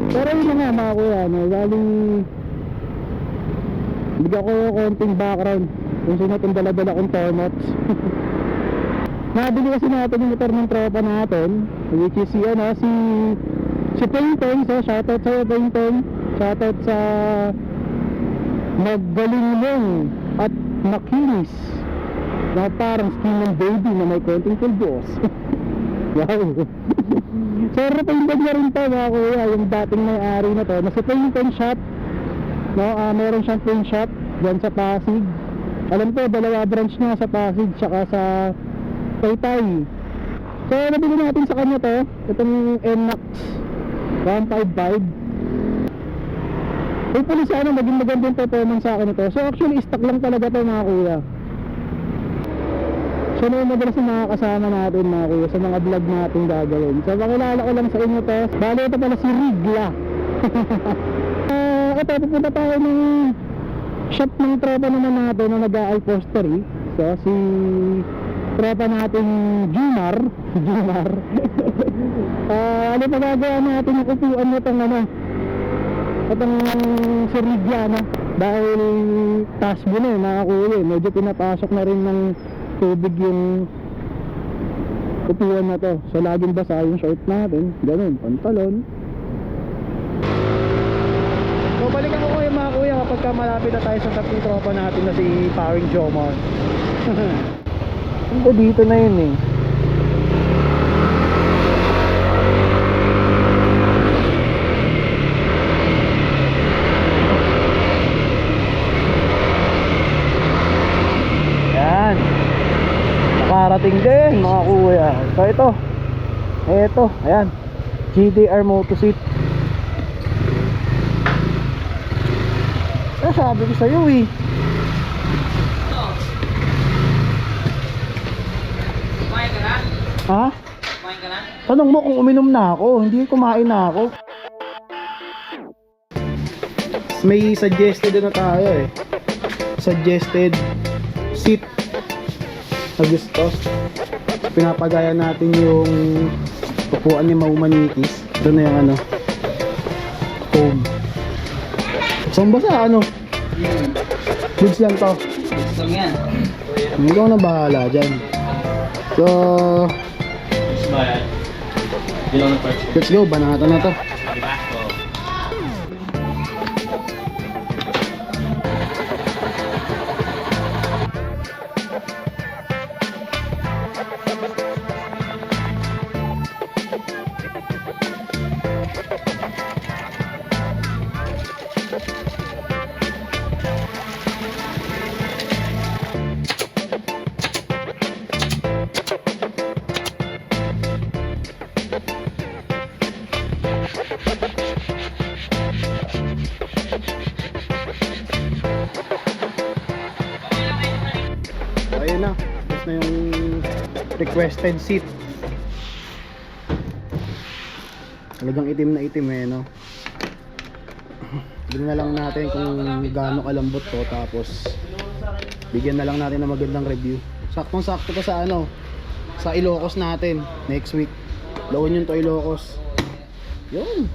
Pero yun na nga mga kuya, no? Bali, bigyan ko konting background kung sino itong dala-dala kong Tormots. Nabili kasi natin yung motor ng tropa natin, which is si Paintong. So shoutout sa'yo Paintong, shoutout sa magaling at makinis na parang skin ng baby na may konting pulbos. Wow. So repainted na rin to mga kuya, yung dating may-ari na to. Nasa Paintong shop, no? Meron siyang paint shop dyan sa Pasig. Alam ko, dalawa branch niya sa Pasig tsaka sa Taytay. So nabili natin sa kanya to, itong NMAX 155. Hopefully sana maging magandang performance sa akin ito. So actually stock lang talaga to mga kuya. So na yung madalas yung mga kasama natin mga kuya sa mga vlog natin gagawin. So pakilala ko lang sa inyo to. Bale ito pala si Rigla. Ito pupunta tayo ng shop ng tropa naman natin na nag-upholstery. So si tropa natin Jumar. Ano pa gagawa natin yung upuan nitong itong si Rigla, no? Dahil taas mo na mga kuya, medyo pinapasok na rin ng tubig yung upuan na to. So laging basa yung short natin, ganun, pantalon. So balikan ko yung mga kuya kapag malapit na tayo sa tatlong tropa natin na si Paring Jomar. Ano dito na yun eh. Yan, nakarating din mga kuya. So ito, ayan, GDR Motoseat. Sabi ko sa'yo eh. Kumain ka na? Ha? Kumain ka na? Tanong mo kung uminom na ako. Hindi, kumain na ako. May suggested na tayo eh. Suggested seat na gusto. Pinapagaya natin yung upuan ni Mau Manikis. Doon na yung foam. Saan ba sa goods lang to. Gusto mo yan? Ikaw na bahala dyan. So Bayad. Hindi lang na-purchase. let's go, banatan na to. Diba? Oo. So ayun na, tapos na yung requested seat. Talagang itim na itim eh, no? Bigyan na lang natin kung gaano kalambot to, tapos bigyan na lang natin ng magandang review. Saktong sakto pa sa sa Ilocos natin next week. Lawin yung to Ilocos. Yun.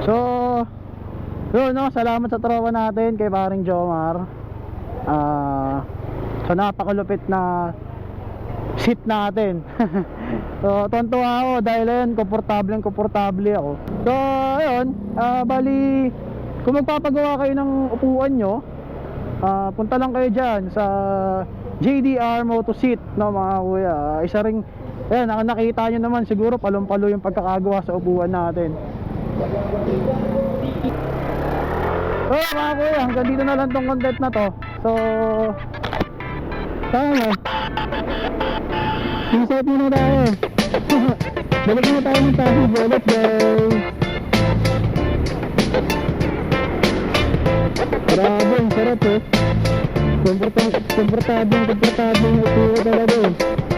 So, yun no, salamat sa tropa natin kay Paring Jomar. Sa napakalupit na seat natin. So, tontuwa ako dahil yun, komportable ako. So, ayun, bali, kung magpapagawa kayo ng upuan nyo, punta lang kayo dyan sa JDR Motoseat, no mga kuya. Isa ring, ayan, nakita nyo naman siguro palong-palo yung pagkakagawa sa upuan natin. So So mga kuya, hanggang dito na lang tong content na to. So tama, peace out muna tayo. Balik na tayo ng tabi. Let's go. Grabe, ang sarap eh. Komportable na ito talaga eh.